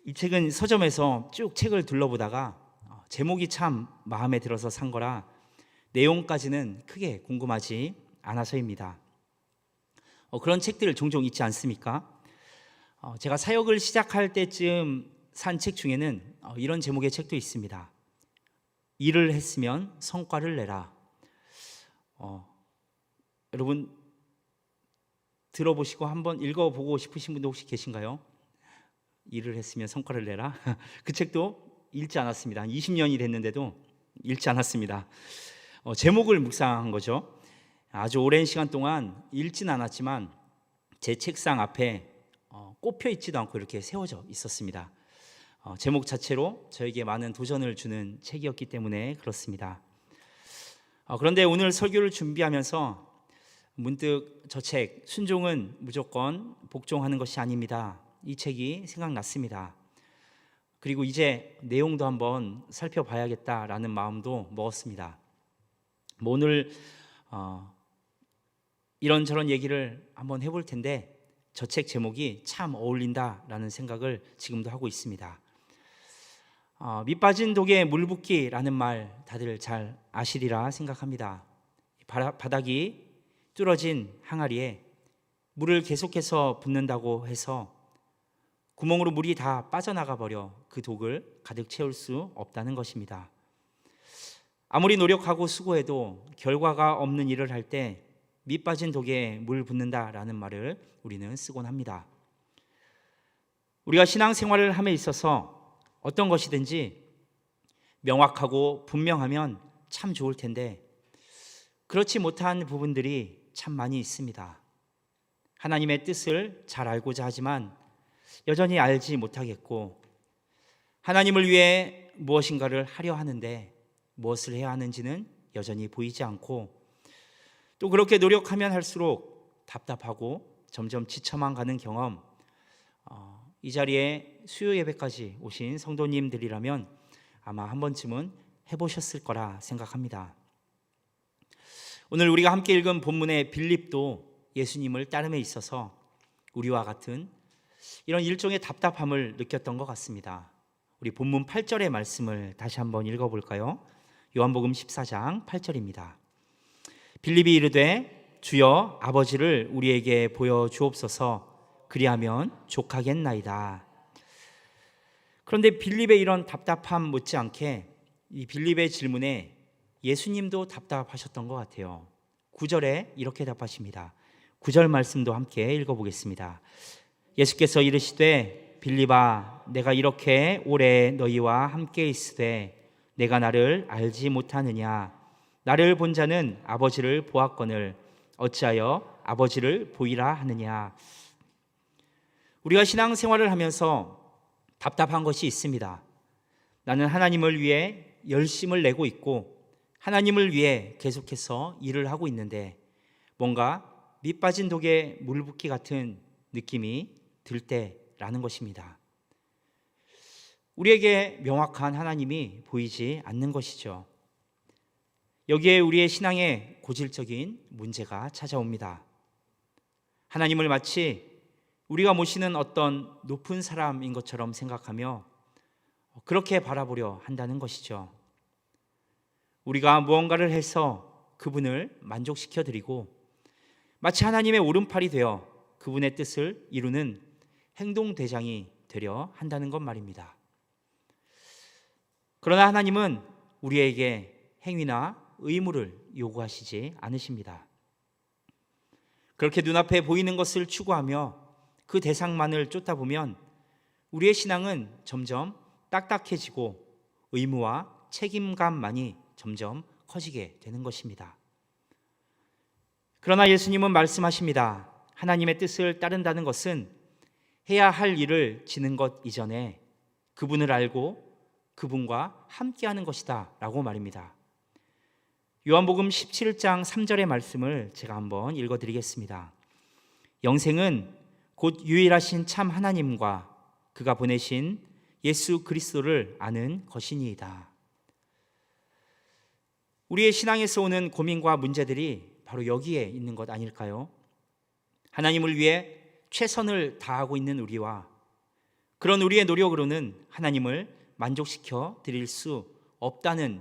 이 책은 서점에서 쭉 책을 둘러보다가 제목이 참 마음에 들어서 산 거라 내용까지는 크게 궁금하지 않아서입니다. 그런 책들 종종 있지 않습니까? 제가 사역을 시작할 때쯤 산 책 중에는 이런 제목의 책도 있습니다. 일을 했으면 성과를 내라. 여러분 들어보시고 한번 읽어보고 싶으신 분도 혹시 계신가요? 일을 했으면 성과를 내라. 그 책도 읽지 않았습니다. 한 20년이 됐는데도 읽지 않았습니다. 제목을 묵상한 거죠. 아주 오랜 시간 동안 읽지는 않았지만 제 책상 앞에 꼽혀 있지도 않고 이렇게 세워져 있었습니다. 제목 자체로 저에게 많은 도전을 주는 책이었기 때문에 그렇습니다. 그런데 오늘 설교를 준비하면서 문득 저 책 순종은 무조건 복종하는 것이 아닙니다. 이 책이 생각났습니다. 그리고 이제 내용도 한번 살펴봐야겠다라는 마음도 먹었습니다. 오늘 이런저런 얘기를 한번 해볼 텐데 저 책 제목이 참 어울린다라는 생각을 지금도 하고 있습니다. 밑 빠진 독에 물 붓기라는 말 다들 잘 아시리라 생각합니다. 바닥이 뚫어진 항아리에 물을 계속해서 붓는다고 해서 구멍으로 물이 다 빠져나가 버려 그 독을 가득 채울 수 없다는 것입니다. 아무리 노력하고 수고해도 결과가 없는 일을 할 때 밑 빠진 독에 물 붓는다라는 말을 우리는 쓰곤 합니다. 우리가 신앙생활을 함에 있어서 어떤 것이든지 명확하고 분명하면 참 좋을 텐데 그렇지 못한 부분들이 참 많이 있습니다. 하나님의 뜻을 잘 알고자 하지만 여전히 알지 못하겠고 하나님을 위해 무엇인가를 하려 하는데 무엇을 해야 하는지는 여전히 보이지 않고 또 그렇게 노력하면 할수록 답답하고 점점 지쳐만 가는 경험, 이 자리에 수요 예배까지 오신 성도님들이라면 아마 한 번쯤은 해보셨을 거라 생각합니다. 오늘 우리가 함께 읽은 본문의 빌립도 예수님을 따름에 있어서 우리와 같은 이런 일종의 답답함을 느꼈던 것 같습니다. 우리 본문 8절의 말씀을 다시 한번 읽어볼까요? 요한복음 14장 8절입니다. 빌립이 이르되 주여 아버지를 우리에게 보여주옵소서 그리하면 족하겠나이다. 그런데 빌립의 이런 답답함 못지않게 이 빌립의 질문에 예수님도 답답하셨던 것 같아요. 9절에 이렇게 답하십니다. 9절 말씀도 함께 읽어보겠습니다. 예수께서 이르시되 빌립아 내가 이렇게 오래 너희와 함께 있으되 내가 나를 알지 못하느냐. 나를 본 자는 아버지를 보았거늘 어찌하여 아버지를 보이라 하느냐. 우리가 신앙생활을 하면서 답답한 것이 있습니다. 나는 하나님을 위해 열심을 내고 있고 하나님을 위해 계속해서 일을 하고 있는데 뭔가 밑 빠진 독에 물 붓기 같은 느낌이 들 때라는 것입니다. 우리에게 명확한 하나님이 보이지 않는 것이죠. 여기에 우리의 신앙에 고질적인 문제가 찾아옵니다. 하나님을 마치 우리가 모시는 어떤 높은 사람인 것처럼 생각하며 그렇게 바라보려 한다는 것이죠. 우리가 무언가를 해서 그분을 만족시켜 드리고 마치 하나님의 오른팔이 되어 그분의 뜻을 이루는 행동대장이 되려 한다는 것 말입니다. 그러나 하나님은 우리에게 행위나 의무를 요구하시지 않으십니다. 그렇게 눈앞에 보이는 것을 추구하며 그 대상만을 쫓다 보면 우리의 신앙은 점점 딱딱해지고 의무와 책임감만이 점점 커지게 되는 것입니다. 그러나 예수님은 말씀하십니다. 하나님의 뜻을 따른다는 것은 해야 할 일을 지는 것 이전에 그분을 알고 그분과 함께하는 것이다 라고 말입니다. 요한복음 17장 3절의 말씀을 제가 한번 읽어드리겠습니다. 영생은 곧 유일하신 참 하나님과 그가 보내신 예수 그리스도를 아는 것이니이다. 우리의 신앙에서 오는 고민과 문제들이 바로 여기에 있는 것 아닐까요? 하나님을 위해 최선을 다하고 있는 우리와 그런 우리의 노력으로는 하나님을 만족시켜 드릴 수 없다는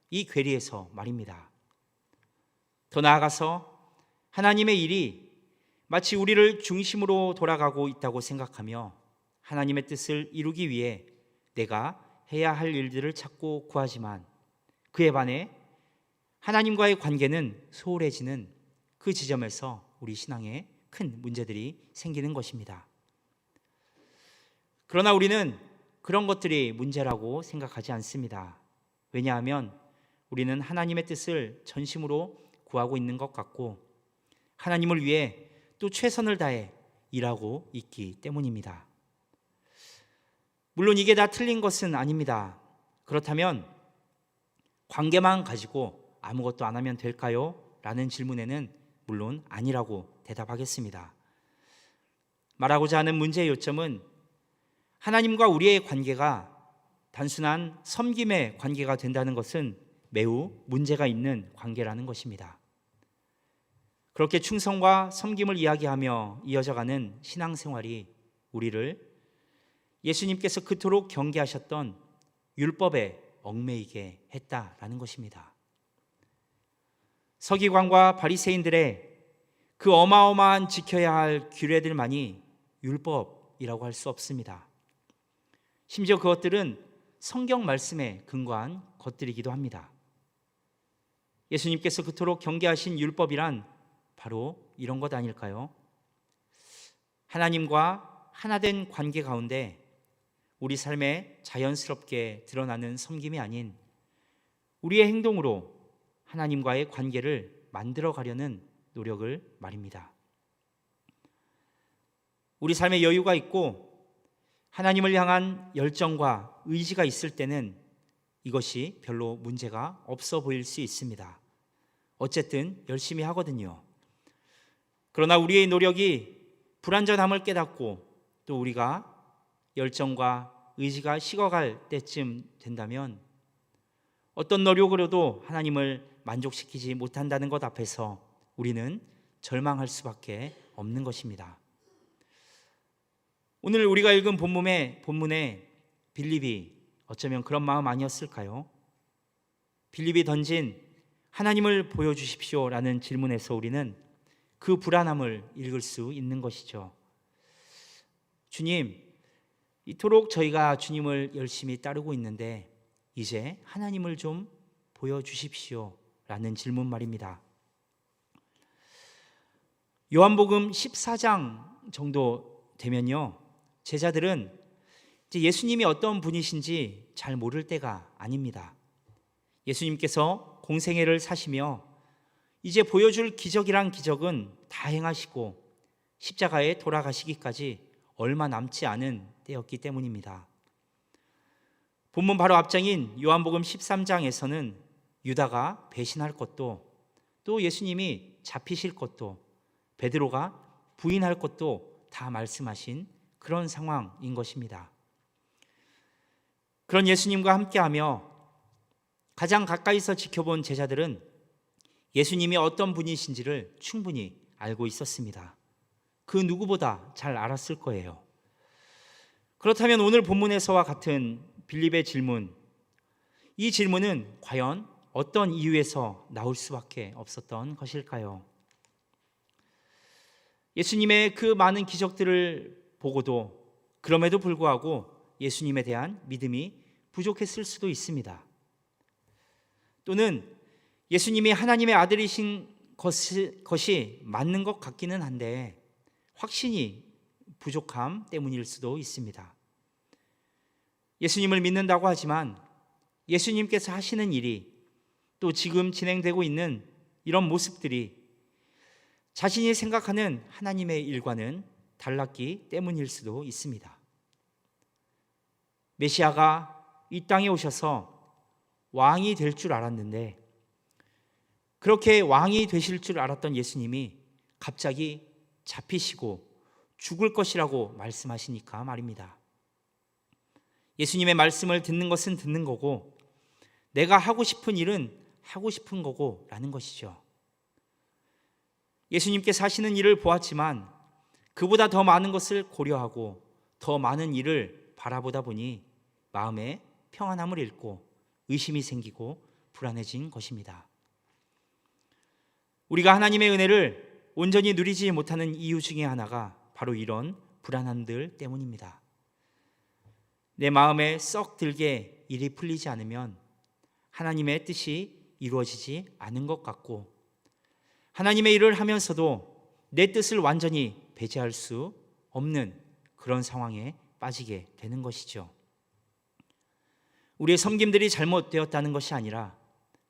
이 괴리에서 말입니다. 더 나아가서 하나님의 일이 마치 우리를 중심으로 돌아가고 있다고 생각하며 하나님의 뜻을 이루기 위해 내가 해야 할 일들을 찾고 구하지만 그에 반해 하나님과의 관계는 소홀해지는 그 지점에서 우리 신앙에 큰 문제들이 생기는 것입니다. 그러나 우리는 그런 것들이 문제라고 생각하지 않습니다. 왜냐하면 우리는 하나님의 뜻을 전심으로 구하고 있는 것 같고 하나님을 위해 또 최선을 다해 일하고 있기 때문입니다. 물론 이게 다 틀린 것은 아닙니다. 그렇다면 관계만 가지고 아무것도 안 하면 될까요? 라는 질문에는 물론 아니라고 대답하겠습니다. 말하고자 하는 문제의 요점은 하나님과 우리의 관계가 단순한 섬김의 관계가 된다는 것은 매우 문제가 있는 관계라는 것입니다. 그렇게 충성과 섬김을 이야기하며 이어져가는 신앙생활이 우리를 예수님께서 그토록 경계하셨던 율법에 얽매이게 했다라는 것입니다. 서기관과 바리새인들의 그 어마어마한 지켜야 할 규례들만이 율법이라고 할 수 없습니다. 심지어 그것들은 성경 말씀에 근거한 것들이기도 합니다. 예수님께서 그토록 경계하신 율법이란 바로 이런 것 아닐까요? 하나님과 하나된 관계 가운데 우리 삶에 자연스럽게 드러나는 섬김이 아닌 우리의 행동으로 하나님과의 관계를 만들어 가려는 노력을 말입니다. 우리 삶에 여유가 있고 하나님을 향한 열정과 의지가 있을 때는 이것이 별로 문제가 없어 보일 수 있습니다. 어쨌든 열심히 하거든요. 그러나 우리의 노력이 불완전함을 깨닫고 또 우리가 열정과 의지가 식어갈 때쯤 된다면 어떤 노력으로도 하나님을 만족시키지 못한다는 것 앞에서 우리는 절망할 수밖에 없는 것입니다. 오늘 우리가 읽은 본문에 빌립이 어쩌면 그런 마음 아니었을까요? 빌립이 던진 하나님을 보여주십시오 라는 질문에서 우리는 그 불안함을 읽을 수 있는 것이죠. 주님, 이토록 저희가 주님을 열심히 따르고 있는데 이제 하나님을 좀 보여주십시오 라는 질문 말입니다. 요한복음 14장 정도 되면요, 제자들은 이제 예수님이 어떤 분이신지 잘 모를 때가 아닙니다. 예수님께서 공생애를 사시며 이제 보여줄 기적이란 기적은 다 행하시고 십자가에 돌아가시기까지 얼마 남지 않은 때였기 때문입니다. 본문 바로 앞장인 요한복음 13장에서는 유다가 배신할 것도 또 예수님이 잡히실 것도 베드로가 부인할 것도 다 말씀하신 그런 상황인 것입니다. 그런 예수님과 함께하며 가장 가까이서 지켜본 제자들은 예수님이 어떤 분이신지를 충분히 알고 있었습니다. 그 누구보다 잘 알았을 거예요. 그렇다면 오늘 본문에서와 같은 빌립의 질문, 이 질문은 과연 어떤 이유에서 나올 수밖에 없었던 것일까요? 예수님의 그 많은 기적들을 보고도 그럼에도 불구하고 예수님에 대한 믿음이 부족했을 수도 있습니다. 또는 예수님이 하나님의 아들이신 것이 맞는 것 같기는 한데 확신이 부족함 때문일 수도 있습니다. 예수님을 믿는다고 하지만 예수님께서 하시는 일이 또 지금 진행되고 있는 이런 모습들이 자신이 생각하는 하나님의 일과는 달랐기 때문일 수도 있습니다. 메시아가 이 땅에 오셔서 왕이 될 줄 알았는데 그렇게 왕이 되실 줄 알았던 예수님이 갑자기 잡히시고 죽을 것이라고 말씀하시니까 말입니다. 예수님의 말씀을 듣는 것은 듣는 거고 내가 하고 싶은 일은 하고 싶은 거고 라는 것이죠. 예수님께서 하시는 일을 보았지만 그보다 더 많은 것을 고려하고 더 많은 일을 바라보다 보니 마음에 평안함을 잃고 의심이 생기고 불안해진 것입니다. 우리가 하나님의 은혜를 온전히 누리지 못하는 이유 중에 하나가 바로 이런 불안함들 때문입니다. 내 마음에 썩 들게 일이 풀리지 않으면 하나님의 뜻이 이루어지지 않은 것 같고, 하나님의 일을 하면서도 내 뜻을 완전히 배제할 수 없는 그런 상황에 빠지게 되는 것이죠. 우리의 섬김들이 잘못되었다는 것이 아니라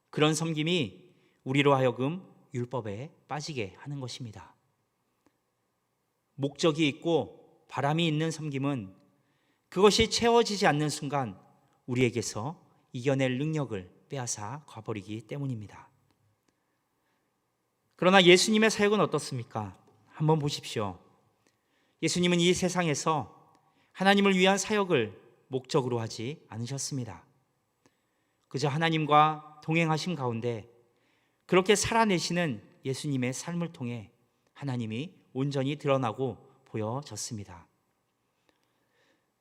그런 섬김이 우리로 하여금 율법에 빠지게 하는 것입니다. 목적이 있고 바람이 있는 섬김은 그것이 채워지지 않는 순간 우리에게서 이겨낼 능력을 빼앗아 가버리기 때문입니다. 그러나 예수님의 사역은 어떻습니까? 한번 보십시오. 예수님은 이 세상에서 하나님을 위한 사역을 목적으로 하지 않으셨습니다. 그저 하나님과 동행하심 가운데 그렇게 살아내시는 예수님의 삶을 통해 하나님이 온전히 드러나고 보여졌습니다.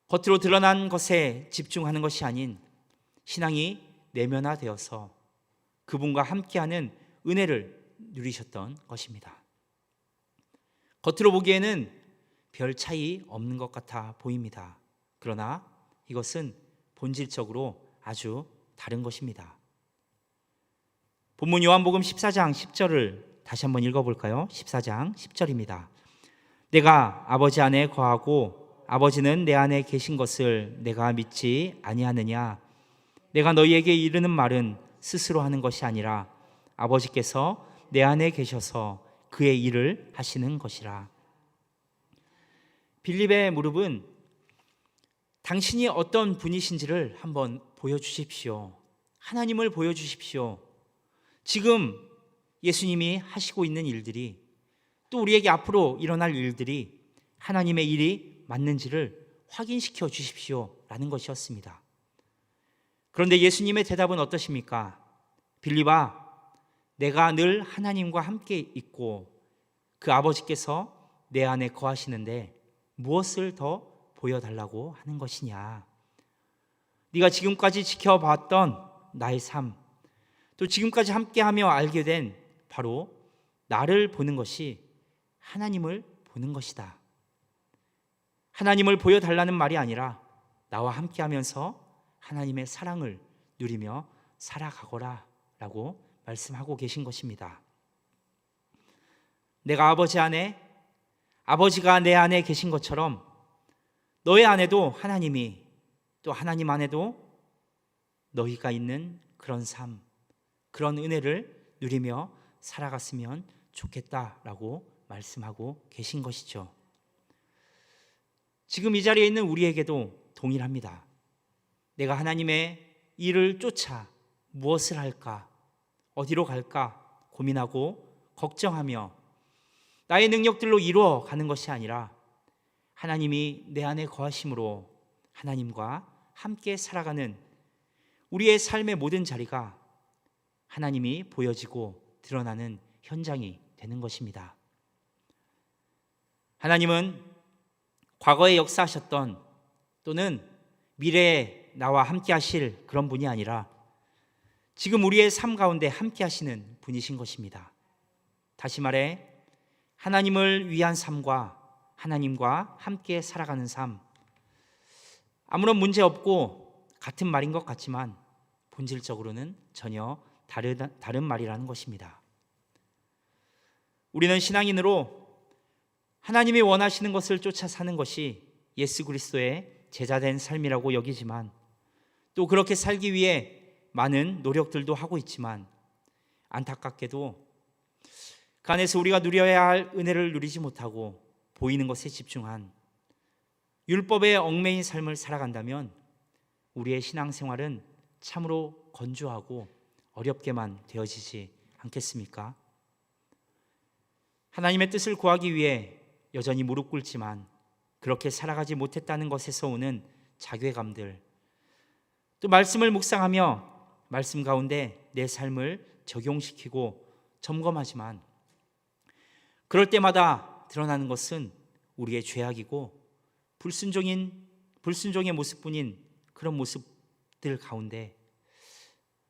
겉으로 드러난 것에 집중하는 것이 아닌 신앙이 내면화되어서 그분과 함께하는 은혜를 누리셨던 것입니다. 겉으로 보기에는 별 차이 없는 것 같아 보입니다. 그러나 이것은 본질적으로 아주 다른 것입니다. 본문 요한복음 14장 10절을 다시 한번 읽어볼까요? 14장 10절입니다. 내가 아버지 안에 거하고 아버지는 내 안에 계신 것을 내가 믿지 아니하느냐? 내가 너희에게 이르는 말은 스스로 하는 것이 아니라 아버지께서 내 안에 계셔서 그의 일을 하시는 것이라. 빌립의 무릎은 당신이 어떤 분이신지를 한번 보여주십시오. 하나님을 보여주십시오. 지금 예수님이 하시고 있는 일들이, 또 우리에게 앞으로 일어날 일들이 하나님의 일이 맞는지를 확인시켜 주십시오 라는 것이었습니다. 그런데 예수님의 대답은 어떠십니까? 빌립아, 내가 늘 하나님과 함께 있고 그 아버지께서 내 안에 거하시는데 무엇을 더 보여달라고 하는 것이냐? 네가 지금까지 지켜봤던 나의 삶, 또 지금까지 함께하며 알게 된 바로 나를 보는 것이 하나님을 보는 것이다. 하나님을 보여달라는 말이 아니라 나와 함께하면서 하나님의 사랑을 누리며 살아가거라 라고 말씀하고 계신 것입니다. 내가 아버지 안에, 아버지가 내 안에 계신 것처럼 너의 안에도 하나님이, 또 하나님 안에도 너희가 있는 그런 삶, 그런 은혜를 누리며 살아갔으면 좋겠다라고 말씀하고 계신 것이죠. 지금 이 자리에 있는 우리에게도 동일합니다. 내가 하나님의 일을 쫓아 무엇을 할까, 어디로 갈까 고민하고 걱정하며 나의 능력들로 이루어가는 것이 아니라 하나님이 내 안에 거하심으로 하나님과 함께 살아가는 우리의 삶의 모든 자리가 하나님이 보여지고 드러나는 현장이 되는 것입니다. 하나님은 과거에 역사하셨던, 또는 미래에 나와 함께 하실 그런 분이 아니라 지금 우리의 삶 가운데 함께 하시는 분이신 것입니다. 다시 말해 하나님을 위한 삶과 하나님과 함께 살아가는 삶, 아무런 문제 없고 같은 말인 것 같지만 본질적으로는 전혀 다른 말이라는 것입니다. 우리는 신앙인으로 하나님이 원하시는 것을 쫓아 사는 것이 예수 그리스도의 제자된 삶이라고 여기지만, 또 그렇게 살기 위해 많은 노력들도 하고 있지만 안타깝게도 그 안에서 우리가 누려야 할 은혜를 누리지 못하고 보이는 것에 집중한 율법의 얽매인 삶을 살아간다면 우리의 신앙생활은 참으로 건조하고 어렵게만 되어지지 않겠습니까? 하나님의 뜻을 구하기 위해 여전히 무릎 꿇지만 그렇게 살아가지 못했다는 것에서 오는 자괴감들, 또 말씀을 묵상하며 말씀 가운데 내 삶을 적용시키고 점검하지만 그럴 때마다 드러나는 것은 우리의 죄악이고 불순종인 불순종의 모습뿐인 그런 모습들 가운데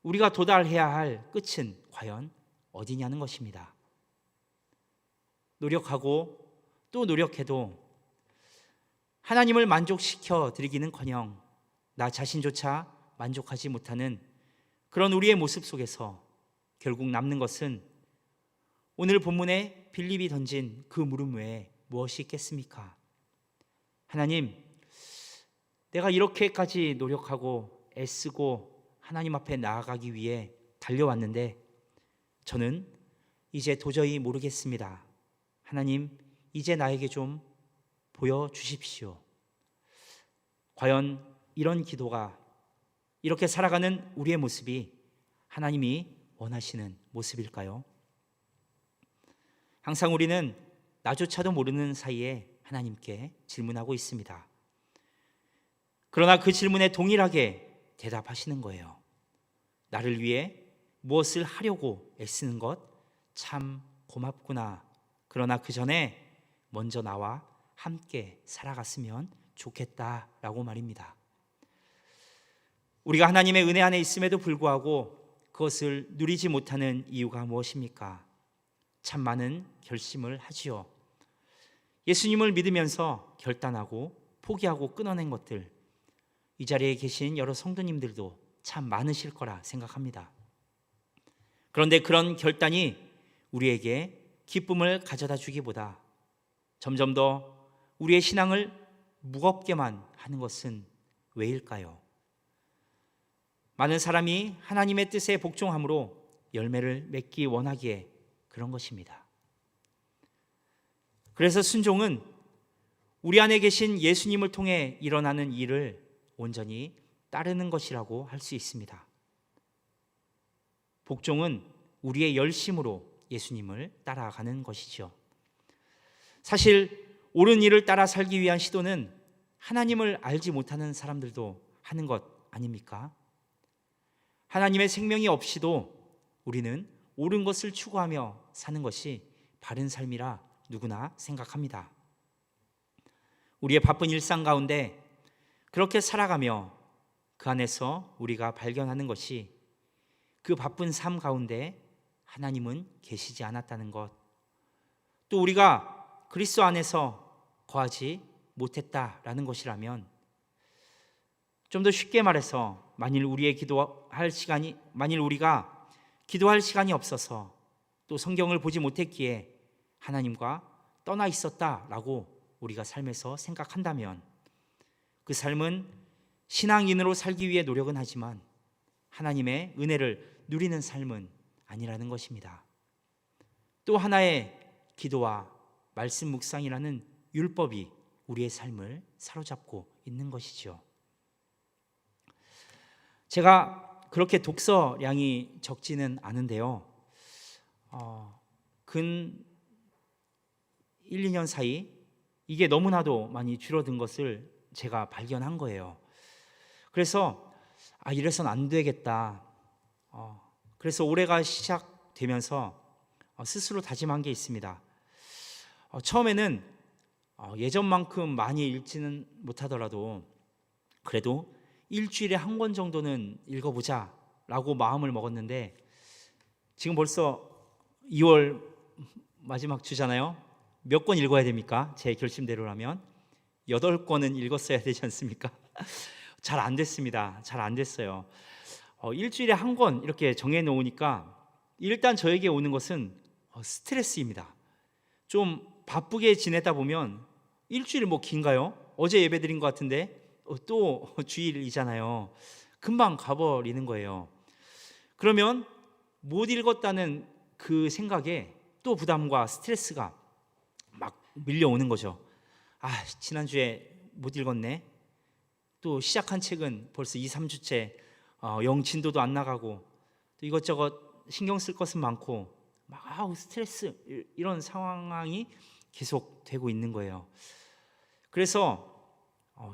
우리가 도달해야 할 끝은 과연 어디냐는 것입니다. 노력하고 또 노력해도 하나님을 만족시켜 드리기는커녕 나 자신조차 만족하지 못하는 그런 우리의 모습 속에서 결국 남는 것은 오늘 본문에 빌립이 던진 그 물음 외에 무엇이 있겠습니까? 하나님, 내가 이렇게까지 노력하고 애쓰고 하나님 앞에 나아가기 위해 달려왔는데 저는 이제 도저히 모르겠습니다. 하나님, 이제 나에게 좀 보여주십시오. 과연 이런 기도가, 이렇게 살아가는 우리의 모습이 하나님이 원하시는 모습일까요? 항상 우리는 나조차도 모르는 사이에 하나님께 질문하고 있습니다. 그러나 그 질문에 동일하게 대답하시는 거예요. 나를 위해 무엇을 하려고 애쓰는 것 참 고맙구나. 그러나 그 전에 먼저 나와 함께 살아갔으면 좋겠다라고 말입니다. 우리가 하나님의 은혜 안에 있음에도 불구하고 그것을 누리지 못하는 이유가 무엇입니까? 참 많은 결심을 하지요. 예수님을 믿으면서 결단하고 포기하고 끊어낸 것들, 이 자리에 계신 여러 성도님들도 참 많으실 거라 생각합니다. 그런데 그런 결단이 우리에게 기쁨을 가져다 주기보다 점점 더 우리의 신앙을 무겁게만 하는 것은 왜일까요? 많은 사람이 하나님의 뜻에 복종함으로 열매를 맺기 원하기에 그런 것입니다. 그래서 순종은 우리 안에 계신 예수님을 통해 일어나는 일을 온전히 따르는 것이라고 할 수 있습니다. 복종은 우리의 열심으로 예수님을 따라가는 것이죠. 사실 옳은 일을 따라 살기 위한 시도는 하나님을 알지 못하는 사람들도 하는 것 아닙니까? 하나님의 생명이 없이도 우리는 옳은 것을 추구하며 사는 것이 바른 삶이라 누구나 생각합니다. 우리의 바쁜 일상 가운데 그렇게 살아가며 그 안에서 우리가 발견하는 것이 그 바쁜 삶 가운데 하나님은 계시지 않았다는 것, 또 우리가 그리스도 안에서 거하지 못했다라는 것이라면, 좀 더 쉽게 말해서 만일 우리가 기도할 시간이 없어서 또 성경을 보지 못했기에 하나님과 떠나 있었다라고 우리가 삶에서 생각한다면 그 삶은 신앙인으로 살기 위해 노력은 하지만 하나님의 은혜를 누리는 삶은 아니라는 것입니다. 또 하나의 기도와 말씀 묵상이라는 율법이 우리의 삶을 사로잡고 있는 것이죠. 제가 그렇게 독서량이 적지는 않은데요, 근 1, 2년 사이 이게 너무나도 많이 줄어든 것을 제가 발견한 거예요. 그래서 이래선 안 되겠다. 그래서 올해가 시작되면서 스스로 다짐한 게 있습니다. 처음에는 예전만큼 많이 읽지는 못하더라도 그래도 일주일에 한 권 정도는 읽어보자 라고 마음을 먹었는데, 지금 벌써 2월 마지막 주잖아요. 몇 권 읽어야 됩니까? 제 결심대로라면 8권은 읽었어야 되지 않습니까? 잘 안 됐습니다. 잘 안 됐어요. 일주일에 한 권 이렇게 정해놓으니까 일단 저에게 오는 것은 스트레스입니다. 좀 바쁘게 지내다 보면 일주일 뭐 긴가요? 어제 예배드린 것 같은데 또 주일이잖아요. 금방 가버리는 거예요. 그러면 못 읽었다는 그 생각에 또 부담과 스트레스가 막 밀려오는 거죠. 지난주에 못 읽었네. 또 시작한 책은 벌써 2, 3주째 영 진도도 안 나가고 또 이것저것 신경 쓸 것은 많고 막 스트레스, 이런 상황이 계속되고 있는 거예요. 그래서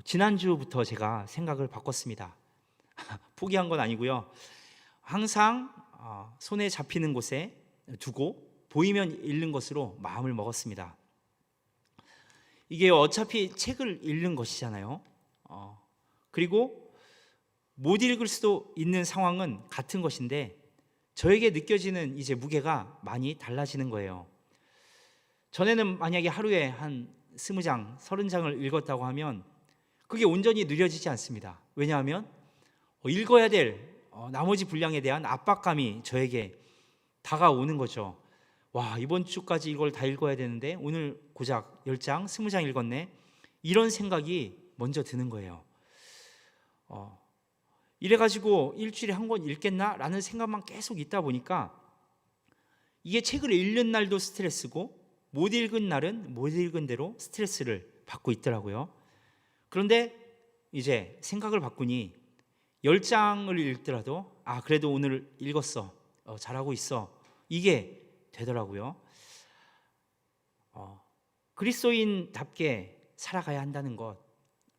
지난주부터 제가 생각을 바꿨습니다. 포기한 건 아니고요. 항상 손에 잡히는 곳에 두고 보이면 읽는 것으로 마음을 먹었습니다. 이게 어차피 책을 읽는 것이잖아요. 그리고 못 읽을 수도 있는 상황은 같은 것인데 저에게 느껴지는 이제 무게가 많이 달라지는 거예요. 전에는 만약에 하루에 한 20장, 30장을 읽었다고 하면 그게 온전히 누려지지 않습니다. 왜냐하면 읽어야 될 나머지 분량에 대한 압박감이 저에게 다가오는 거죠. 와, 이번 주까지 이걸 다 읽어야 되는데 오늘 고작 10장, 20장 읽었네. 이런 생각이 먼저 드는 거예요. 이래가지고 일주일에 한 권 읽겠나? 라는 생각만 계속 있다 보니까 이게 책을 읽는 날도 스트레스고 못 읽은 날은 못 읽은 대로 스트레스를 받고 있더라고요. 그런데 이제 생각을 바꾸니 10장을 읽더라도 그래도 오늘 읽었어, 잘하고 있어, 이게 되더라고요. 그리스도인답게 살아가야 한다는 것,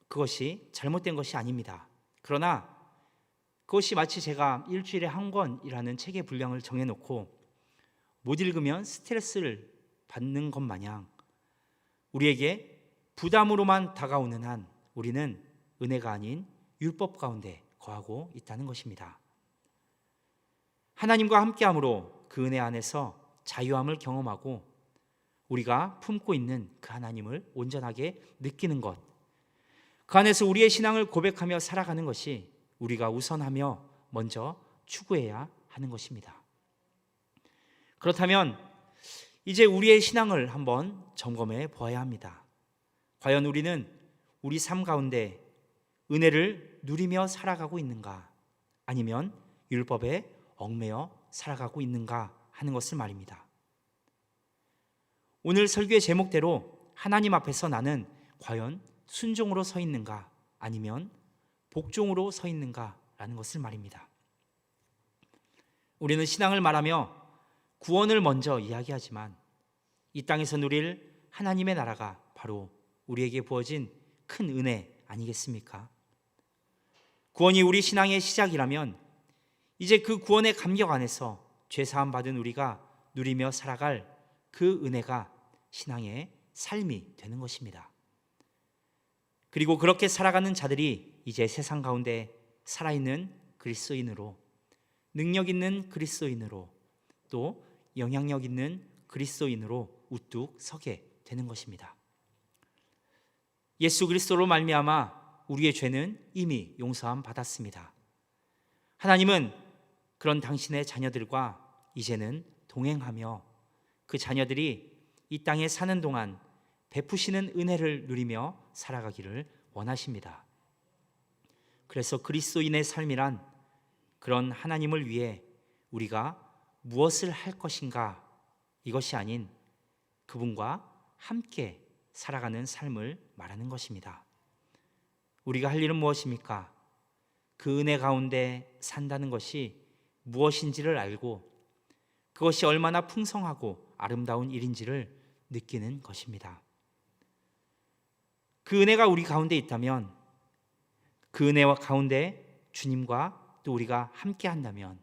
그것이 잘못된 것이 아닙니다. 그러나 그것이 마치 제가 일주일에 한 권이라는 책의 분량을 정해놓고 못 읽으면 스트레스를 받는 것 마냥 우리에게 부담으로만 다가오는 한 우리는 은혜가 아닌 율법 가운데 거하고 있다는 것입니다. 하나님과 함께함으로 그 은혜 안에서 자유함을 경험하고 우리가 품고 있는 그 하나님을 온전하게 느끼는 것, 그 안에서 우리의 신앙을 고백하며 살아가는 것이 우리가 우선하며 먼저 추구해야 하는 것입니다. 그렇다면 이제 우리의 신앙을 한번 점검해 보아야 합니다. 과연 우리는 우리 삶 가운데 은혜를 누리며 살아가고 있는가, 아니면 율법에 얽매여 살아가고 있는가 하는 것을 말입니다. 오늘 설교의 제목대로 하나님 앞에서 나는 과연 순종으로 서 있는가, 아니면 복종으로 서 있는가 라는 것을 말입니다. 우리는 신앙을 말하며 구원을 먼저 이야기하지만 이 땅에서 누릴 하나님의 나라가 바로 우리에게 부어진 큰 은혜 아니겠습니까? 구원이 우리 신앙의 시작이라면 이제 그 구원의 감격 안에서 죄사함 받은 우리가 누리며 살아갈 그 은혜가 신앙의 삶이 되는 것입니다. 그리고 그렇게 살아가는 자들이 이제 세상 가운데 살아있는 그리스도인으로, 능력 있는 그리스도인으로, 또 영향력 있는 그리스도인으로 우뚝 서게 되는 것입니다. 예수 그리스도로 말미암아 우리의 죄는 이미 용서함 받았습니다. 하나님은 그런 당신의 자녀들과 이제는 동행하며 그 자녀들이 이 땅에 사는 동안 베푸시는 은혜를 누리며 살아가기를 원하십니다. 그래서 그리스도인의 삶이란 그런 하나님을 위해 우리가 무엇을 할 것인가, 이것이 아닌 그분과 함께 살아가는 삶을 말하는 것입니다. 우리가 할 일은 무엇입니까? 그 은혜 가운데 산다는 것이 무엇인지를 알고 그것이 얼마나 풍성하고 아름다운 일인지를 느끼는 것입니다. 그 은혜가 우리 가운데 있다면, 그 은혜와 가운데 주님과 또 우리가 함께 한다면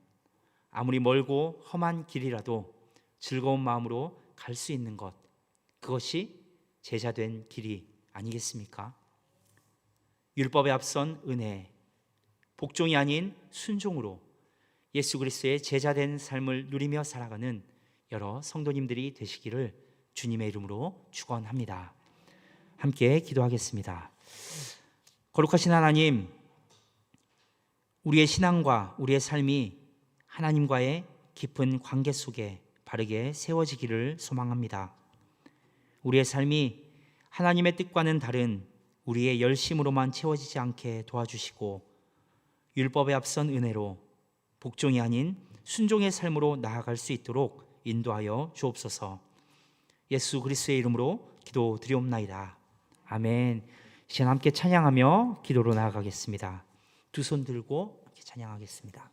아무리 멀고 험한 길이라도 즐거운 마음으로 갈 수 있는 것, 그것이 제자된 길이 아니겠습니까? 율법에 앞선 은혜, 복종이 아닌 순종으로 예수 그리스도의 제자된 삶을 누리며 살아가는 여러 성도님들이 되시기를 주님의 이름으로 축원합니다. 함께 기도하겠습니다. 거룩하신 하나님, 우리의 신앙과 우리의 삶이 하나님과의 깊은 관계 속에 바르게 세워지기를 소망합니다. 우리의 삶이 하나님의 뜻과는 다른 우리의 열심으로만 채워지지 않게 도와주시고 율법에 앞선 은혜로 복종이 아닌 순종의 삶으로 나아갈 수 있도록 인도하여 주옵소서. 예수 그리스도의 이름으로 기도드리옵나이다. 아멘. 이제 함께 찬양하며 기도로 나아가겠습니다. 두 손 들고 함께 찬양하겠습니다.